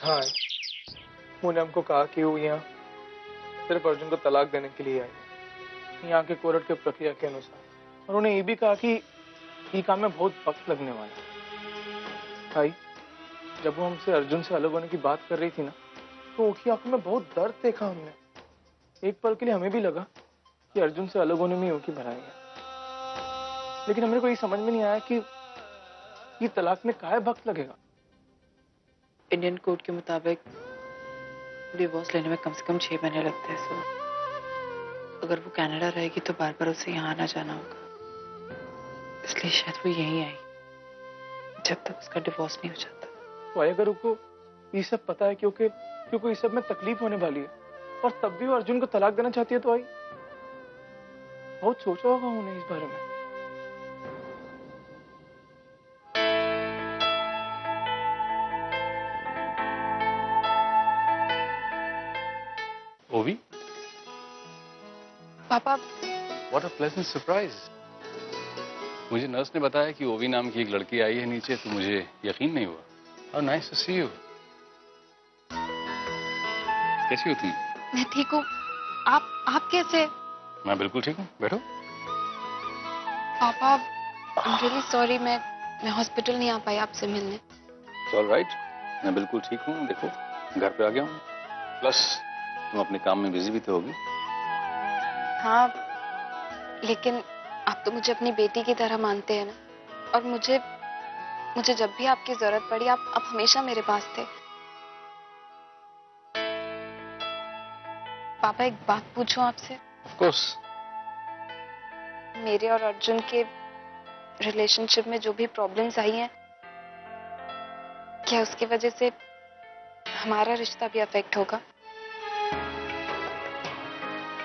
हाँ, उन्होंने हमको कहा कि वो यहाँ सिर्फ अर्जुन को तलाक देने के लिए आई, यहाँ के कोर्ट के प्रक्रिया के अनुसार। और उन्होंने ये भी कहा कि ये काम में बहुत वक्त लगने वाला है। भाई, जब वो हमसे अर्जुन से अलग होने की बात कर रही थी ना, तो उसकी आंखों में बहुत दर्द देखा हमने। एक पल के लिए हमें भी लगा कि अर्जुन से अलग होने में ही की भलाई है, लेकिन हमें को ये समझ में नहीं आया कि ये तलाक में काहे वक्त लगेगा। इंडियन कोड के मुताबिक डिवोर्स लेने में कम से कम 6 महीने लगते हैं। सो अगर वो कनाडा रहेगी तो बार बार उसे यहाँ आना जाना होगा, इसलिए शायद वो यहीं आई जब तक उसका डिवोर्स नहीं हो जाता। तो अगर उसको ये सब पता है क्योंकि इस सब में तकलीफ होने वाली है, और तब भी वो अर्जुन को तलाक देना चाहती है, तो आई बहुत सोचा होगा उन्हें इस बारे में। ओवी, पापा, व्हाट अ प्लेजेंट सरप्राइज। मुझे नर्स ने बताया कि ओवी नाम की एक लड़की आई है नीचे, तो मुझे यकीन नहीं हुआ। How nice to see you. कैसी हो तुम? मैं ठीक हूँ। आप कैसे? मैं बिल्कुल ठीक हूँ, बैठो। पापा, I'm really sorry, मैं हॉस्पिटल नहीं आ पाई आपसे मिलने। It's all right, मैं बिल्कुल ठीक हूँ। देखो, घर पे आ गया हूँ, प्लस तुम अपने काम में बिजी भी तो होगी। हाँ, लेकिन आप तो मुझे अपनी बेटी की तरह मानते हैं ना, और मुझे जब भी आपकी जरूरत पड़ी आप हमेशा मेरे पास थे। पापा, एक बात पूछूं आपसे? Of course। मेरे और अर्जुन के रिलेशनशिप में जो भी प्रॉब्लम्स आई हैं, क्या उसकी वजह से हमारा रिश्ता भी अफेक्ट होगा?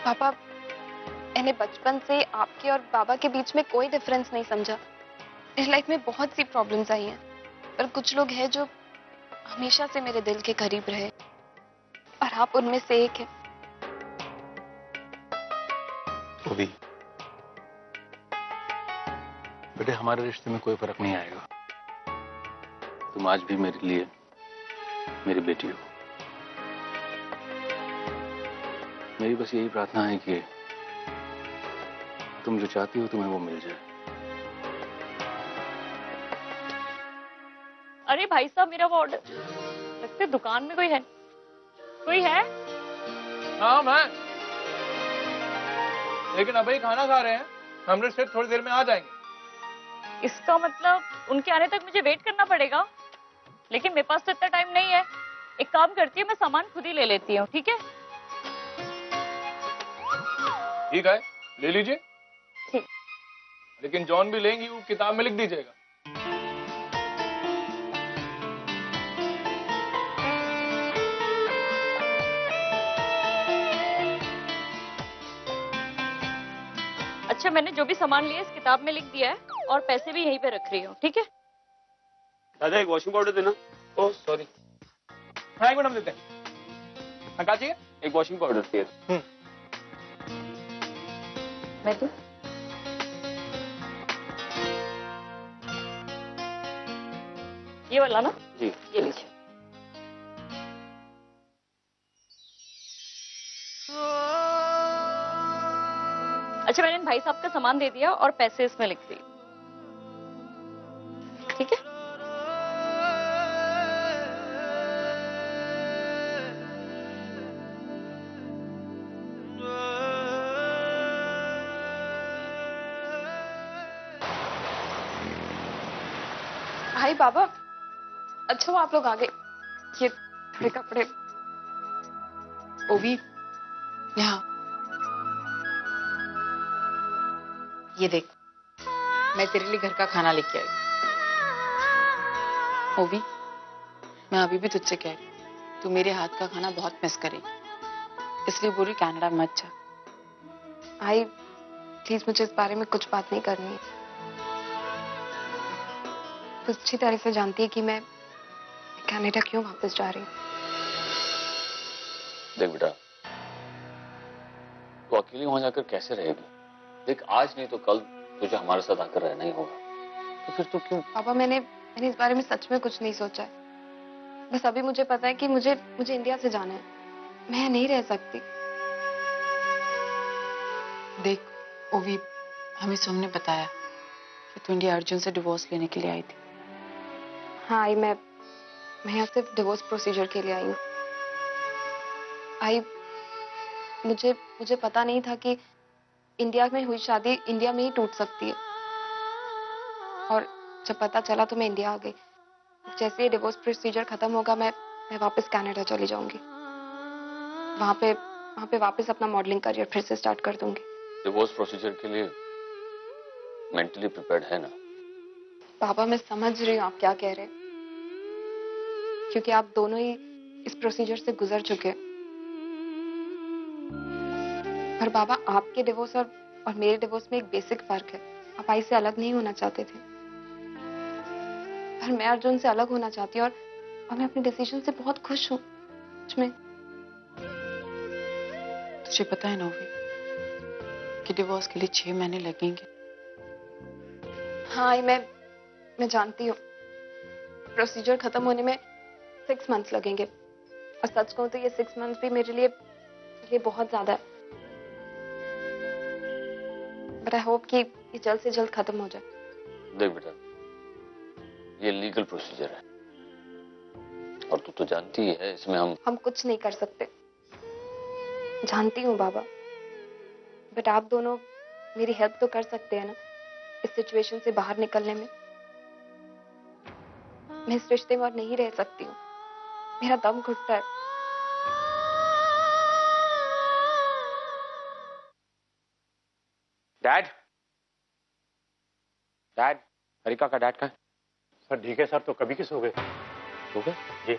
पापा, मैंने बचपन से आपके और बाबा के बीच में कोई डिफरेंस नहीं समझा। मेरी लाइफ में बहुत सी प्रॉब्लम्स आई हैं, पर कुछ लोग हैं जो हमेशा से मेरे दिल के करीब रहे, और आप उनमें से एक हैं। ओवी, बेटे, हमारे रिश्ते में कोई फर्क नहीं आएगा। तुम आज भी मेरे लिए मेरी बेटी हो। मेरी बस यही प्रार्थना है कि तुम जो चाहती हो तुम्हें वो मिल जाए। अरे भाई साहब, मेरा वो ऑर्डर। लगता है दुकान में कोई है। कोई है? हाँ, मैं। लेकिन अभी खाना खा रहे हैं, हमरे से थोड़ी देर में आ जाएंगे। इसका मतलब उनके आने तक मुझे वेट करना पड़ेगा, लेकिन मेरे पास तो इतना टाइम नहीं है। एक काम करती हूँ, मैं सामान खुद ही ले लेती हूँ, ठीक है? ठीक है, ले लीजिए। ठीक। लेकिन जॉन भी लेंगी, वो किताब में लिख दीजिएगा। अच्छा, मैंने जो भी सामान लिया इस किताब में लिख दिया है, और पैसे भी यहीं पे रख रही हूँ, ठीक है? दादा, एक वॉशिंग पाउडर देना। Oh sorry. हाँ, एक मिनट देते हैं। हाँ, क्या चाहिए? एक वॉशिंग पाउडर चाहिए। मैं तो ये वाला ना? जी। ये लीजिए। अच्छा, मैंने भाई साहब का सामान दे दिया और पैसे इसमें लिख दिए, ठीक है? हाय बाबा, अच्छा वो आप लोग आ गए। ये थोड़े कपड़े। ओवी, यहाँ ये देख, मैं तेरे लिए घर का खाना लेके आई। ओवी, मैं अभी भी तुझसे कह रही हूँ, तू मेरे हाथ का खाना बहुत मिस करेगी, इसलिए बोल रही कनाडा मत जा। भाई प्लीज, मुझे इस बारे में कुछ बात नहीं करनी है। तू अच्छी तरह से जानती है कि मैं कनाडा क्यों वापस जा रही हूँ। देख बेटा, तो अकेली वहां जाकर कैसे रहेगी? देख, आज नहीं तो कल तुझे हमारे साथ आकर रहना ही होगा, तो फिर तू क्यों? पापा, मैंने इस बारे में सच में कुछ नहीं सोचा है। बस अभी मुझे पता है कि मुझे मुझे इंडिया से जाना है। मैं यहाँ नहीं रह सकती। देख ओवी, हमें सोम ने बताया कि तू इंडिया अर्जुन से डिवोर्स लेने के लिए आई थी। हाँ आई, मैं यहाँ सिर्फ डिवोर्स प्रोसीजर के लिए आई हूँ। आई, मुझे मुझे पता नहीं था कि इंडिया में हुई शादी इंडिया में ही टूट सकती है। और जब पता चला तो मैं इंडिया आ गई। जैसे ही डिवोर्स प्रोसीजर खत्म होगा मैं वापस कनाडा चली जाऊंगी। वहाँ पे वापस अपना मॉडलिंग करियर फिर से स्टार्ट कर दूंगी। डिवोर्स प्रोसीजर के लिए मेंटली प्रिपेयर्ड है ना? पापा मैं समझ रही हूँ आप क्या कह रहे हैं, क्योंकि आप दोनों ही इस प्रोसीजर से गुजर चुके हैं। पर बाबा, आपके डिवोर्स और मेरे डिवोर्स में एक बेसिक फर्क है। आप आई से अलग नहीं होना चाहते थे, पर मैं अर्जुन से अलग होना चाहती हूँ। और मैं अपने डिसीजन से बहुत खुश हूँ। सच में। तुझे पता है ना ओवी कि डिवोर्स के लिए 6 महीने लगेंगे। हाँ आई, मैं जानती हूँ। प्रोसीजर खत्म होने में 6 मंथ्स लगेंगे। और सच कहूँ तो ये 6 मंथ्स भी मेरे लिए बहुत ज्यादा है। बट आई होप कि ये जल्द से जल्द खत्म हो जाए। देख बेटा, ये लीगल प्रोसीजर है और तू तो जानती है इसमें हम कुछ नहीं कर सकते। जानती हूँ बाबा, बट आप दोनों मेरी हेल्प तो कर सकते हैं ना इस सिचुएशन से बाहर निकलने में। मैं इस रिश्ते में और नहीं रह सकती हूँ। मेरा दम घुटता है। डैड हरिका का डैड का सर ठीक है सर, तो कभी किस हो गए? हो गए जी।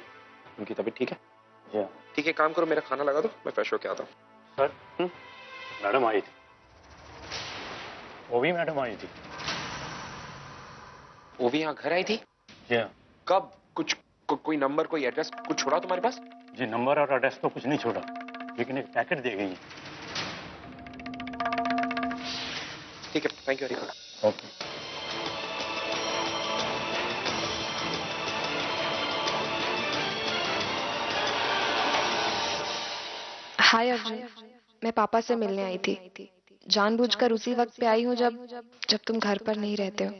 उनकी तबीयत ठीक है? जी हाँ। ठीक है, काम करो, मेरा खाना लगा दो, मैं फ्रेश होके आता हूँ। सर मैडम आई थी, वो भी मैडम आई थी। वो भी यहाँ घर आई थी? जी हाँ। कब? कोई नंबर, कोई एड्रेस कुछ छोड़ा तुम्हारे पास? जी नंबर और एड्रेस तो कुछ नहीं छोड़ा, लेकिन एक पैकेट दे गई। ठीक है, थैंक यू हरिका। ओके। हाय अर्जुन, मैं पापा से मिलने आई थी। जानबूझकर उसी वक्त पे आई हूँ जब तुम घर पर नहीं रहते हो,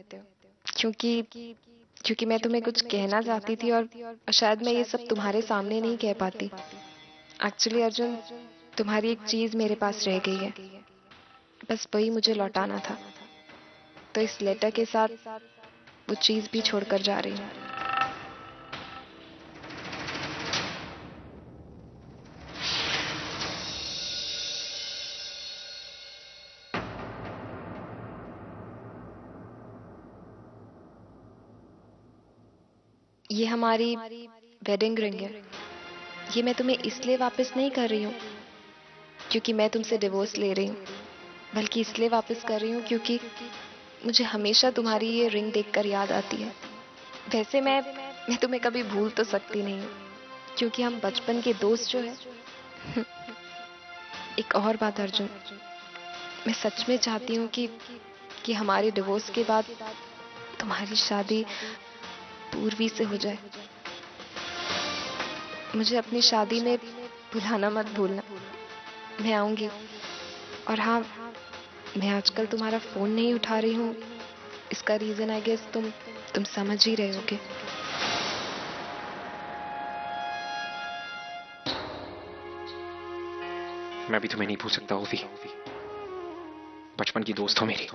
क्योंकि मैं तुम्हें कुछ कहना चाहती थी और शायद मैं ये सब तुम्हारे सामने नहीं कह पाती। एक्चुअली अर्जुन, तुम्हारी एक चीज मेरे पास रह गई है, बस वही मुझे लौटाना था। तो इस लेटर के साथ वो चीज भी छोड़कर जा रही हूँ। ये हमारी वेडिंग रिंग है। ये मैं तुम्हें इसलिए वापस नहीं कर रही हूँ क्योंकि मैं तुमसे डिवोर्स ले रही हूँ, बल्कि इसलिए वापस कर रही हूँ क्योंकि मुझे हमेशा तुम्हारी ये रिंग देखकर याद आती है। वैसे मैं तुम्हें कभी भूल तो सकती नहीं हूँ, क्योंकि हम बचपन के दोस्त जो है। एक और बात अर्जुन, मैं सच में चाहती हूँ कि हमारे डिवोर्स के बाद तुम्हारी शादी पूर्वी से हो जाए। मुझे अपनी शादी में बुलाना मत भूलना। मैं आऊंगी। और हाँ, मैं आजकल तुम्हारा फोन नहीं उठा रही हूँ, इसका रीजन आई गेस तुम समझ ही रहे होगे। मैं भी तुम्हें नहीं भूल सकता ओवी। बचपन की दोस्त हो मेरी।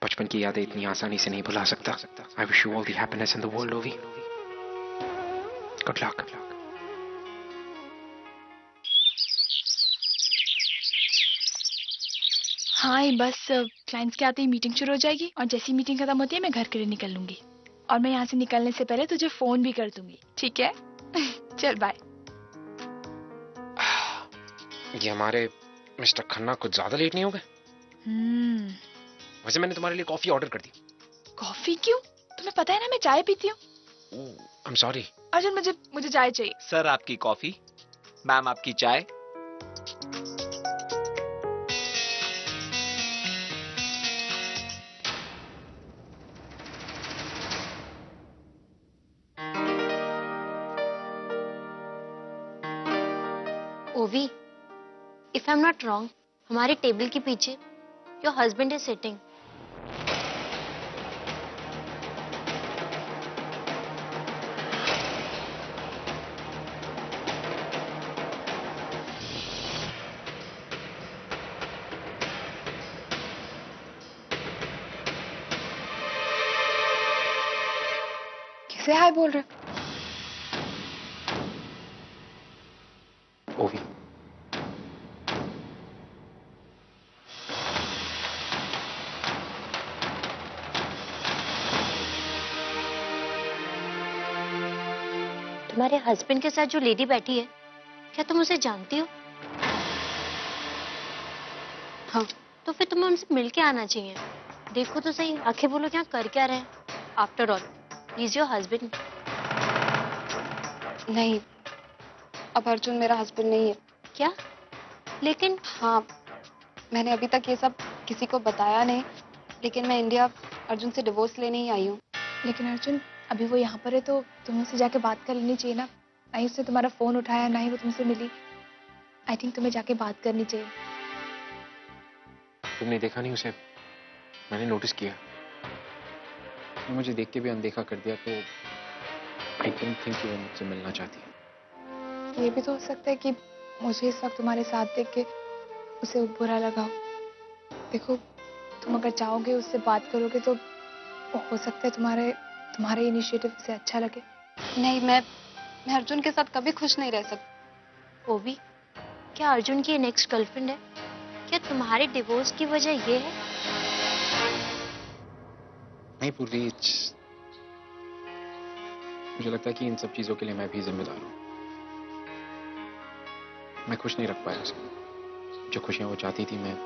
बचपन की यादें इतनी आसानी से नहीं भुला सकता। I wish you all the happiness in the world ओवी। Good luck. हाँ, बस क्लाइंट्स के आते ही मीटिंग शुरू हो जाएगी और जैसी मीटिंग खत्म होती है मैं घर के लिए निकल लूंगी। और मैं यहाँ से निकलने से पहले तुझे फोन भी कर दूंगी, ठीक है? चल बाय। ये हमारे मिस्टर खन्ना कुछ ज्यादा लेट नहीं हो गए? वैसे मैंने तुम्हारे लिए कॉफी ऑर्डर कर दी। कॉफी क्यों? तुम्हें पता है ना मैं चाय पीती हूँ। I am sorry. अर्जुन, मुझे चाय चाहिए। सर आपकी कॉफी, मैम आपकी चाय। ओवी, if I am not wrong, हमारे टेबल के पीछे योर हस्बैंड इज सिटिंग। किसे हाय बोल रहे हो? ओवी, तुम्हारे हस्बैंड के साथ जो लेडी बैठी है, क्या तुम उसे जानती हो? हाँ, तो फिर तुम्हें उनसे मिल के आना चाहिए। देखो तो सही, आंखें बोलो क्या कर क्या रहे हैं। After all, he is your husband. नहीं, अब अर्जुन मेरा हस्बैंड नहीं है। क्या? लेकिन हाँ, मैंने अभी तक ये सब किसी को बताया नहीं, लेकिन मैं इंडिया अर्जुन से डिवोर्स लेने ही आई हूँ। लेकिन अर्जुन, अभी वो यहाँ पर है तो तुम्हें उससे जाके बात कर लेनी चाहिए ना। ना ही उसने तुम्हारा फोन उठाया, ना ही वो तुमसे मिली। आई थिंक तुम्हें जाके बात करनी चाहिए। तुमने देखा नहीं उसे? मैंने नोटिस किया। उसने मुझे देख के भी अनदेखा कर दिया, तो आई डोंट थिंक कि वो मुझसे मिलना चाहती है। ये भी तो हो सकता है कि मुझे इस वक्त तुम्हारे साथ देख के उसे बुरा लगा हो। देखो, तुम अगर चाहोगे, उससे बात करोगे, तो हो सकता है तुम्हारे इनिशिएटिव से अच्छा लगे। नहीं, मैं अर्जुन के साथ कभी खुश नहीं रह सकती। ओवी, क्या अर्जुन की नेक्स्ट गर्लफ्रेंड है? क्या तुम्हारे डिवोर्स की वजह ये है? नहीं पूर्वी, मुझे लगता है कि इन सब चीजों के लिए मैं भी जिम्मेदार हूँ। मैं खुश नहीं रख पाया उसे। जो खुशियां वो चाहती थी, मैं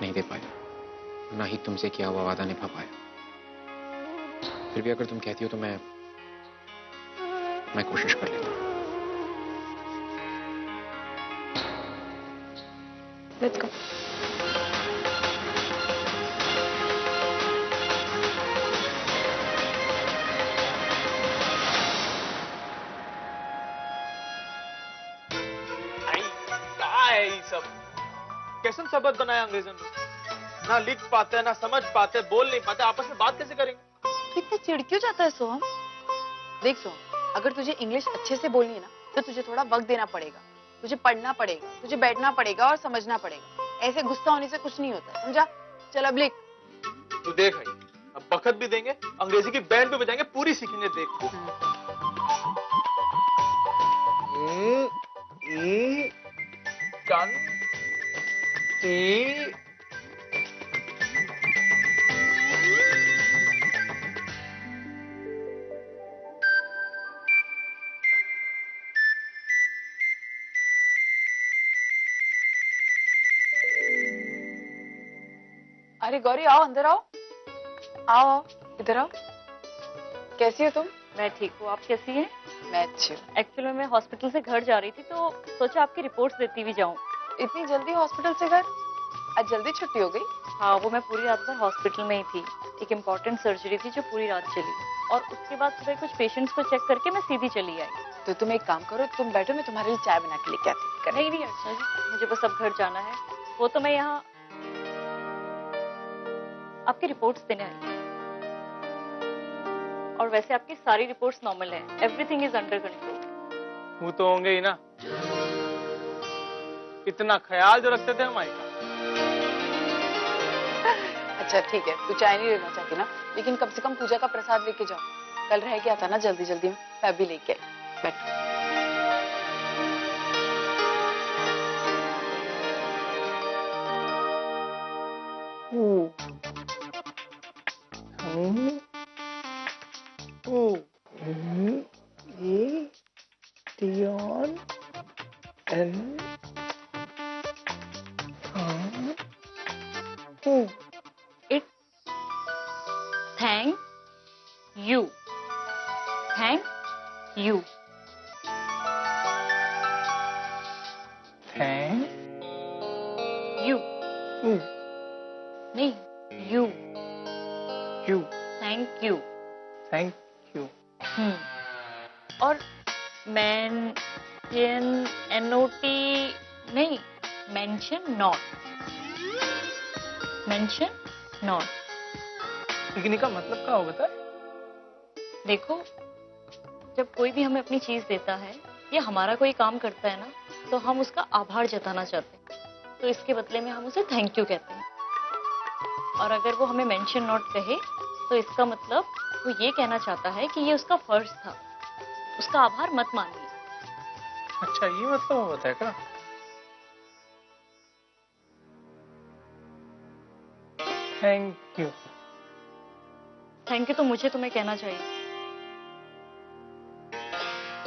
नहीं दे पाया। ना ही तुमसे किया हुआ वादा निभा पाया। फिर भी अगर तुम कहती हो तो मैं कोशिश कर लेता हूँ। Let's go. सब कैसन सबक बनाया अंग्रेजों ने? ना लिख पाते, ना समझ पाते, बोल नहीं पाते, आपस में बात कैसे करेंगे? तो इतना चिढ़ क्यों जाता है सोहम? देख सोहम, अगर तुझे इंग्लिश अच्छे से बोलनी है ना, तो तुझे थोड़ा वक्त देना पड़ेगा। तुझे पढ़ना पड़ेगा, तुझे बैठना पड़ेगा और समझना पड़ेगा। ऐसे गुस्सा होने से कुछ नहीं होता, समझा? चल अब लिख। तू देख भाई, अब बखत भी देंगे, अंग्रेजी की बैंड पे बजाएंगे, पूरी सीखेंगे। देख कन टी अरे गौरी, आओ, अंदर आओ। आओ आओ, इधर आओ। कैसी हो तुम? मैं ठीक हूँ, आप कैसी हैं? मैं अच्छी हूँ। एक्चुअली मैं हॉस्पिटल से घर जा रही थी तो सोचा आपकी रिपोर्ट्स देती भी जाऊं। इतनी जल्दी हॉस्पिटल से घर? आज जल्दी छुट्टी हो गई? हाँ, वो मैं पूरी रात भर हॉस्पिटल में ही थी। एक इम्पोर्टेंट सर्जरी थी जो पूरी रात चली, और उसके बाद सुबह कुछ पेशेंट्स को चेक करके मैं सीधी चली आई। तो तुम एक काम करो, तुम बैठो, मैं तुम्हारे लिए चाय बना के लेके आती हूँ। नहीं अच्छा जी, मुझे बस अब घर जाना है। वो तो मैं यहाँ आपकी रिपोर्ट्स देने आई, और वैसे आपकी सारी रिपोर्ट्स नॉर्मल है। Everything is under control. वो तो होंगे ही ना, इतना ख्याल जो रखते थे हम आई का। अच्छा ठीक है, तू चाय नहीं लेना चाहती ना, लेकिन कम से कम पूजा का प्रसाद लेके जाओ। कल रह गया था ना जल्दी जल्दी में, मैं भी लेके आई। बैठ। It's thank you. Thank you. Thank You. you. नहीं, you. You. Thank you. Thank you. और man NOT नहीं, मेंशन नॉट, मेंशन नॉट। लेकिन इसका मतलब क्या होगा बता? देखो, जब कोई भी हमें अपनी चीज देता है या हमारा कोई काम करता है ना, तो हम उसका आभार जताना चाहते हैं, तो इसके बदले में हम उसे थैंक यू कहते हैं। और अगर वो हमें मेंशन नॉट कहे तो इसका मतलब वो ये कहना चाहता है कि ये उसका फर्ज था, उसका आभार मत मानिए। अच्छा, ये मतलब होता है क्या? Thank you. थैंक यू तो मुझे तुम्हें कहना चाहिए।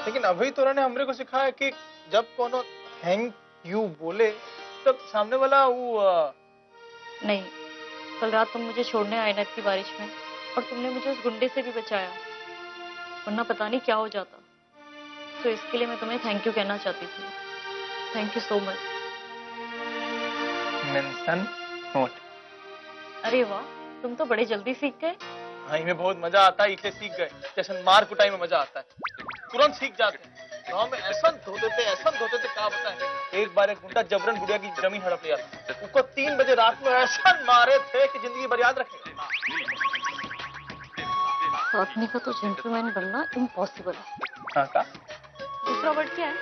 लेकिन अभी तो उन्होंने हमरे को सिखाया कि जब कोनो थैंक यू बोले तब सामने वाला वो नहीं, कल रात तुम मुझे छोड़ने आए ना इतनी बारिश में, और तुमने मुझे उस गुंडे से भी बचाया, वरना पता नहीं क्या हो जाता। तो इसके लिए मैं तुम्हें थैंक यू कहना चाहती थी। Thank you so much. Mention note. अरे वाह, तुम तो बड़े जल्दी सीख गए। हाँ, इन्हें बहुत मजा आता है, इसे सीख गए। जैसे मार कुटाई में मजा आता है, तुरंत सीख जाते हैं। गाँव में ऐसा धोते थे क्या बताएं। एक बार एक गुंडा जबरन गुड़िया की जमीन हड़प लिया, उसको 3 बजे रात में ऐसा मारे थे कि जिंदगी भर याद रखेगा। आदमी का तो जेंटलमैन बनना इम्पॉसिबल है। हाँ का? दूसरा वर्ड क्या है?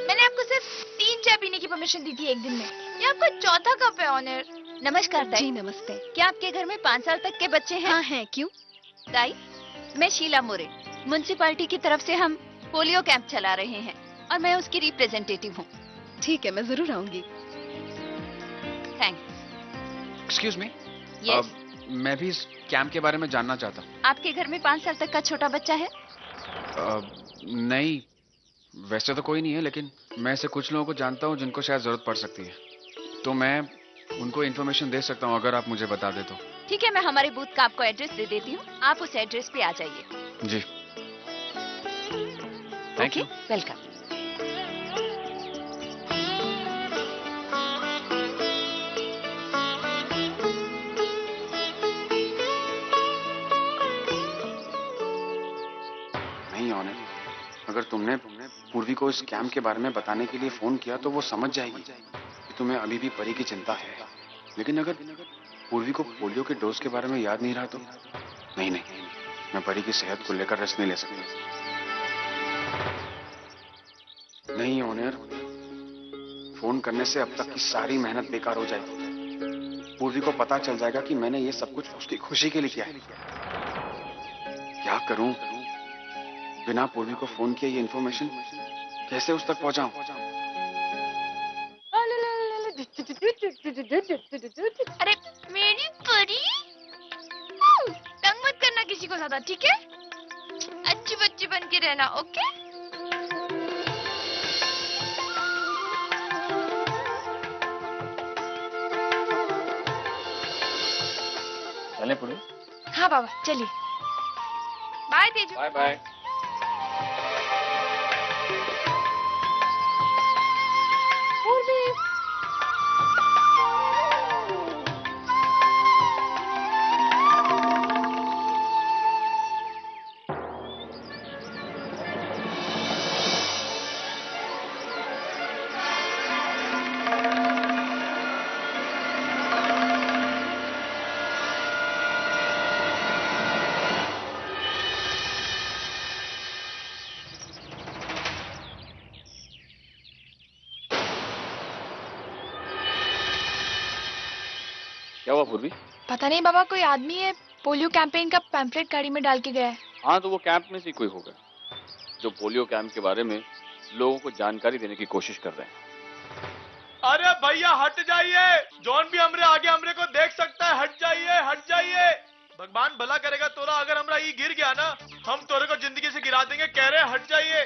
मैंने आपको सिर्फ 3 चाय पीने की परमिशन दी थी एक दिन में, ये आपका चौथा कप है ऑनर। नमस्कार दाई। जी नमस्ते। क्या आपके घर में 5 साल तक के बच्चे हैं? हाँ हैं, क्यों? दाई, मैं शीला मोरे, म्युनिसिपैलिटी की तरफ से हम पोलियो कैंप चला रहे हैं और मैं उसकी रिप्रेजेंटेटिव हूँ। ठीक है, मैं जरूर आऊंगी। थैंक्स। एक्सक्यूज मी, यस, मैं भी इस कैंप के बारे में जानना चाहता हूँ। आपके घर में 5 साल तक का छोटा बच्चा है? नहीं, वैसे तो कोई नहीं है, लेकिन मैं ऐसे कुछ लोगों को जानता हूँ जिनको शायद जरूरत पड़ सकती है, तो मैं उनको इन्फॉर्मेशन दे सकता हूँ अगर आप मुझे बता दे तो। ठीक है, मैं हमारे बूथ का आपको एड्रेस दे देती हूँ, आप उस एड्रेस पे आ जाइए। जी, थैंक यू। वेलकम। नहीं ऑनर, अगर तुमने पूर्वी को इस कैंप के बारे में बताने के लिए फोन किया तो वो समझ जाएगी कि तुम्हें अभी भी परी की चिंता है। लेकिन अगर पूर्वी को पोलियो के डोज के बारे में याद नहीं रहा तो नहीं, मैं परी की सेहत को लेकर रिस्क नहीं ले सकती। नहीं ऑनर, फोन करने से अब तक की सारी मेहनत बेकार हो जाएगी। पूर्वी को पता चल जाएगा कि मैंने ये सब कुछ उसकी खुशी के लिए किया है। क्या करूं? बिना पूर्वी को फोन किए ये इन्फॉर्मेशन कैसे उस तक पहुंचाऊं? अरे मेरी परी, तंग मत करना किसी को ज्यादा, ठीक है? अच्छी बच्ची बन के रहना, ओके? चले पूर्वी? हाँ बाबा, चलिए। बाय तेजू। Bye bye. क्या हुआ पूर्वी? पता नहीं बाबा, कोई आदमी है पोलियो कैंपेन का पैम्फलेट गाड़ी में डाल के गया है। हाँ, तो वो कैंप में से कोई होगा जो पोलियो कैंप के बारे में लोगों को जानकारी देने की कोशिश कर रहे हैं। अरे भैया हट जाइए, जॉन भी हमरे आगे हमरे को देख सकता है। हट जाइए, हट जाइए। भगवान भला करेगा तोरा, अगर हमरा ये गिर गया ना, हम तोरे को जिंदगी से गिरा देंगे। कह रहे हट जाइए,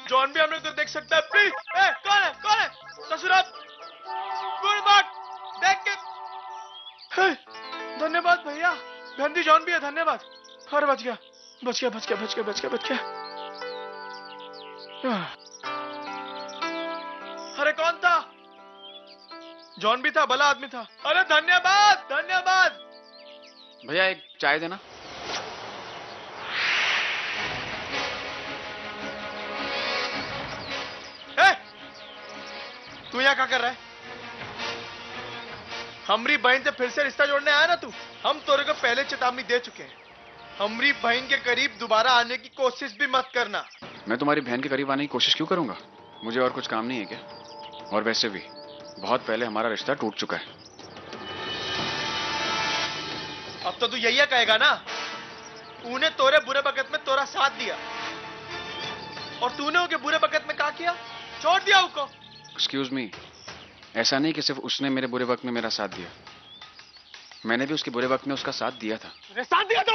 जॉन भी हमरे को देख सकता है। प्लीज। कौन है? कौन है? ससुराल गुड बात देख के। धन्यवाद भैया, गांधी जॉन भी है, धन्यवाद। अरे बच गया, बच गया, बच गया, बच गया, बच गया, बच गया। अरे कौन था? जॉन भी था, भला आदमी था। अरे धन्यवाद, धन्यवाद। भैया एक चाय देना। तू यहाँ क्या कर रहा है? हमारी बहन से फिर से रिश्ता जोड़ने आया ना तू? हम तोरे को पहले चेतावनी दे चुके हैं, हमारी बहन के करीब दोबारा आने की कोशिश भी मत करना। मैं तुम्हारी बहन के करीब आने की कोशिश क्यों करूंगा? मुझे और कुछ काम नहीं है क्या? और वैसे भी बहुत पहले हमारा रिश्ता टूट चुका है। अब तो तू यही कहेगा ना, उन्हें तोरे बुरे वक्त में तोरा साथ दिया और तूने उनके बुरे वक्त में क्या किया? छोड़ दिया उसको। एक्सक्यूज मी, ऐसा नहीं कि सिर्फ उसने मेरे बुरे वक्त में मेरा साथ दिया, मैंने भी उसके बुरे वक्त में उसका साथ दिया था। साथ दिया था